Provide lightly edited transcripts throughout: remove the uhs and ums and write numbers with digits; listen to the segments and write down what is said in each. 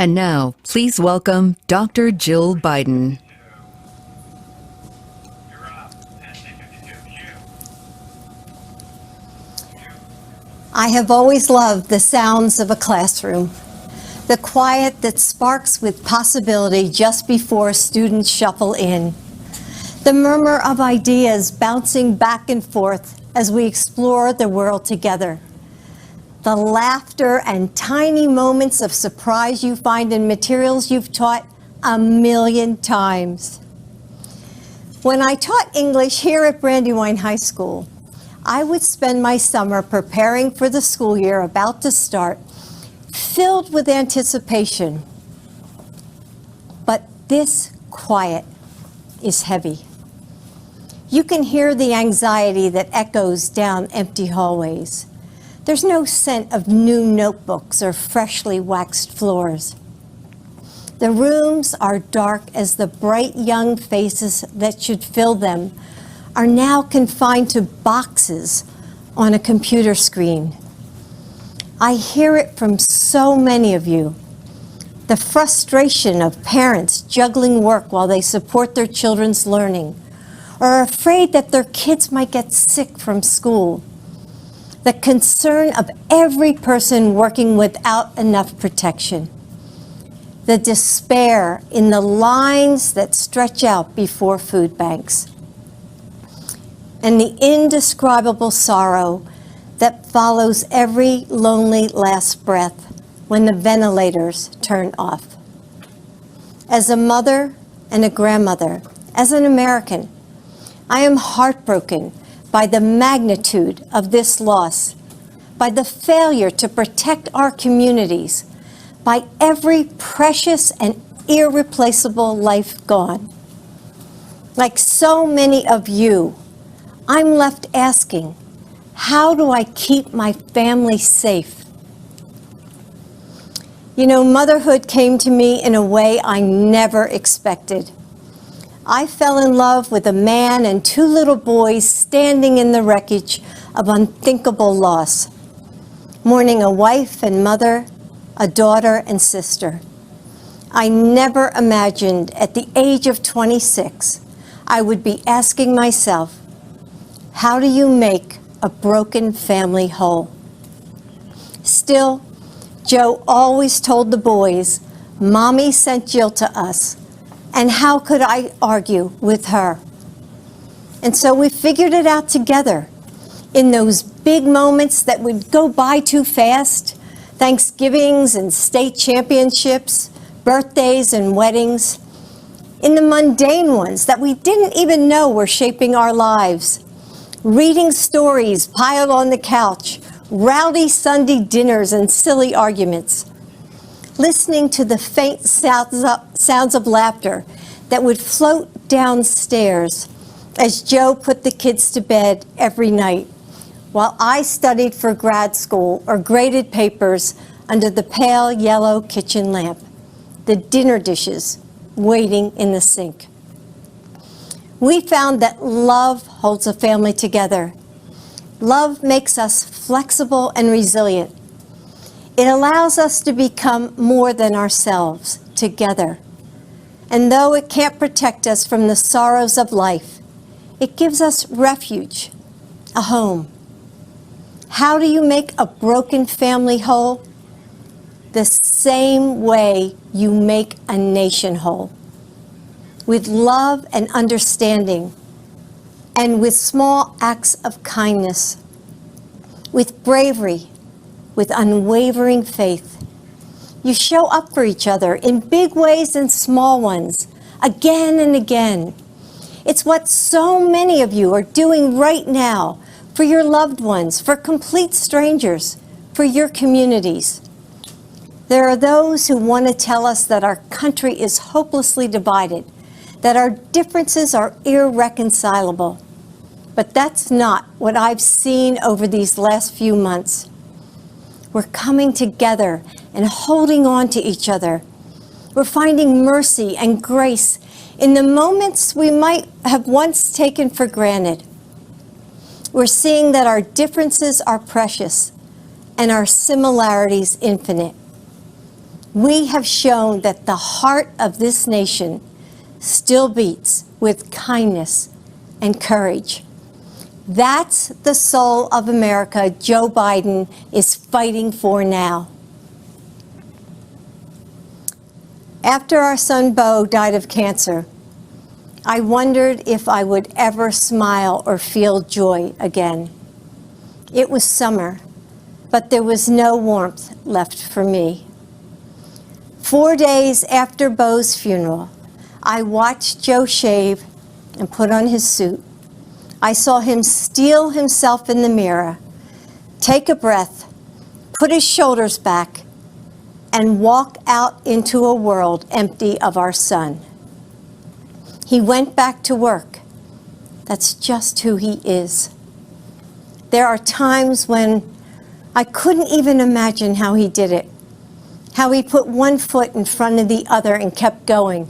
And now, please welcome Dr. Jill Biden. I have always loved the sounds of a classroom, the quiet that sparks with possibility just before students shuffle in, the murmur of ideas bouncing back and forth as we explore the world together, the laughter and tiny moments of surprise you find in materials you've taught a million times. When I taught English here at Brandywine High School, I would spend my summer preparing for the school year about to start, filled with anticipation. But this quiet is heavy. You can hear the anxiety that echoes down empty hallways. There's no scent of new notebooks or freshly waxed floors. The rooms are dark as the bright young faces that should fill them are now confined to boxes on a computer screen. I hear it from so many of you. The frustration of parents juggling work while they support their children's learning, or are afraid that their kids might get sick from school. The concern of every person working without enough protection. The despair in the lines that stretch out before food banks. And the indescribable sorrow that follows every lonely last breath when the ventilators turn off. As a mother and a grandmother, as an American, I am heartbroken by the magnitude of this loss, by the failure to protect our communities, by every precious and irreplaceable life gone. Like so many of you, I'm left asking, how do I keep my family safe? You know, motherhood came to me in a way I never expected. I fell in love with a man and two little boys standing in the wreckage of unthinkable loss, mourning a wife and mother, a daughter and sister. I never imagined at the age of 26, I would be asking myself, how do you make a broken family whole? Still, Joe always told the boys, Mommy sent Jill to us, and how could I argue with her? And so we figured it out together in those big moments that would go by too fast, Thanksgivings and state championships, birthdays and weddings, in the mundane ones that we didn't even know were shaping our lives. Reading stories piled on the couch, rowdy Sunday dinners and silly arguments. Listening to the faint sounds of laughter that would float downstairs as Joe put the kids to bed every night, while I studied for grad school or graded papers under the pale yellow kitchen lamp, the dinner dishes waiting in the sink. We found that love holds a family together. Love makes us flexible and resilient. It allows us to become more than ourselves together. And though it can't protect us from the sorrows of life, it gives us refuge, a home. How do you make a broken family whole? The same way you make a nation whole. With love and understanding, and with small acts of kindness, with bravery, with unwavering faith. You show up for each other in big ways and small ones, again and again. It's what so many of you are doing right now for your loved ones, for complete strangers, for your communities. There are those who want to tell us that our country is hopelessly divided, that our differences are irreconcilable. But that's not what I've seen over these last few months. We're coming together and holding on to each other. We're finding mercy and grace in the moments we might have once taken for granted. We're seeing that our differences are precious and our similarities infinite. We have shown that the heart of this nation still beats with kindness and courage. That's the soul of America Joe Biden is fighting for now. After our son Beau died of cancer, I wondered if I would ever smile or feel joy again. It was summer, but there was no warmth left for me. 4 days after Beau's funeral, I watched Joe shave and put on his suit. I saw him steel himself in the mirror, take a breath, put his shoulders back, and walk out into a world empty of our son. He went back to work. That's just who he is. There are times when I couldn't even imagine how he did it, how he put one foot in front of the other and kept going.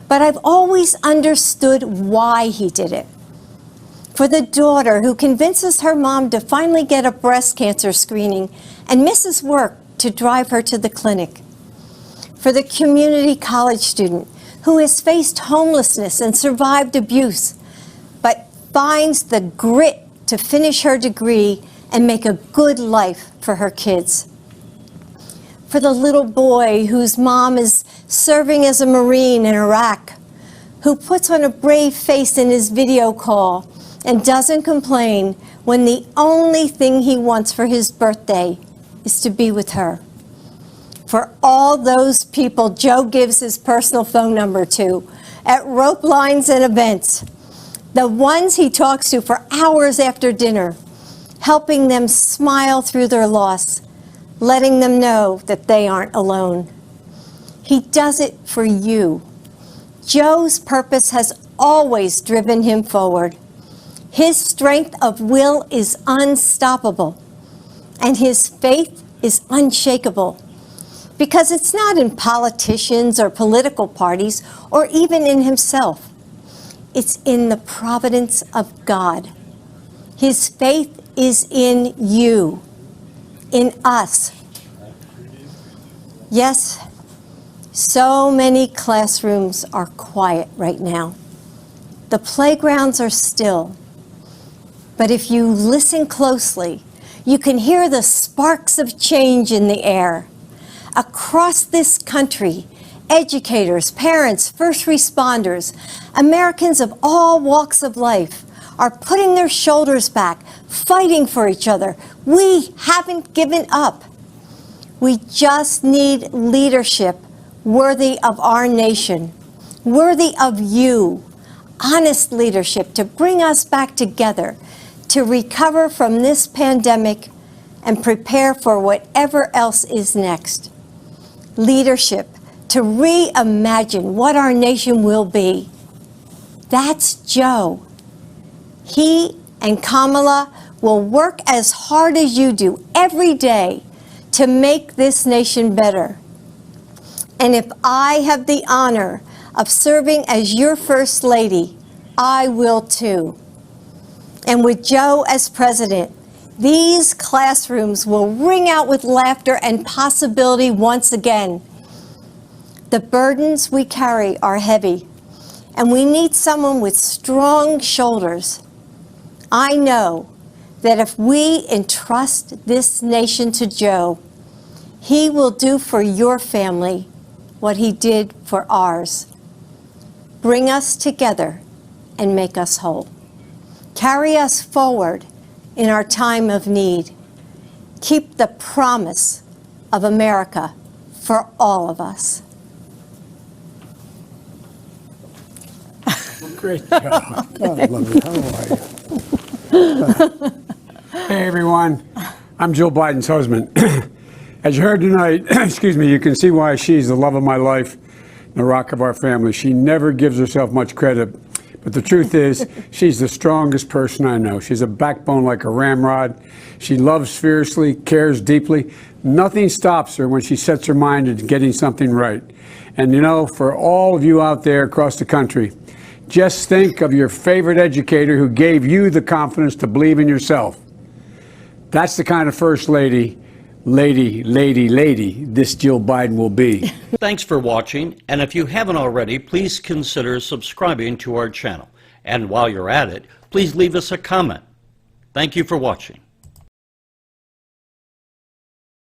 But I've always understood why he did it. For the daughter who convinces her mom to finally get a breast cancer screening and misses work to drive her to the clinic. For the community college student who has faced homelessness and survived abuse, but finds the grit to finish her degree and make a good life for her kids. For the little boy whose mom is serving as a Marine in Iraq, who puts on a brave face in his video call and doesn't complain when the only thing he wants for his birthday is to be with her. For all those people Joe gives his personal phone number to at rope lines and events, the ones he talks to for hours after dinner, helping them smile through their loss, letting them know that they aren't alone. He does it for you. Joe's purpose has always driven him forward. His strength of will is unstoppable, and his faith is unshakable. Because it's not in politicians or political parties or even in himself. It's in the providence of God. His faith is in you, in us. Yes, so many classrooms are quiet right now. The playgrounds are still. But if you listen closely, you can hear the sparks of change in the air. Across this country, educators, parents, first responders, Americans of all walks of life are putting their shoulders back, fighting for each other. We haven't given up. We just need leadership worthy of our nation, worthy of you, honest leadership to bring us back together, to recover from this pandemic and prepare for whatever else is next. Leadership to reimagine what our nation will be. That's Joe. He and Kamala will work as hard as you do every day to make this nation better. And if I have the honor of serving as your First Lady, I will too. And with Joe as president, these classrooms will ring out with laughter and possibility once again. The burdens we carry are heavy, and we need someone with strong shoulders. I know that if we entrust this nation to Joe, he will do for your family what he did for ours. Bring us together and make us whole. Carry us forward in our time of need. Keep the promise of America for all of us. Great job. God, I love it. How are you? Hey, everyone. I'm Jill Biden's husband. As you heard tonight, excuse me, you can see why she's the love of my life, the rock of our family. She never gives herself much credit. But the truth is, she's the strongest person I know. She's a backbone like a ramrod. She loves fiercely, cares deeply. Nothing stops her when she sets her mind to getting something right. And you know, for all of you out there across the country, just think of your favorite educator who gave you the confidence to believe in yourself. That's the kind of First Lady lady, this Jill Biden will be. Thanks for watching, and if you haven't already, please consider subscribing to our channel. And while you're at it, please leave us a comment. Thank you for watching.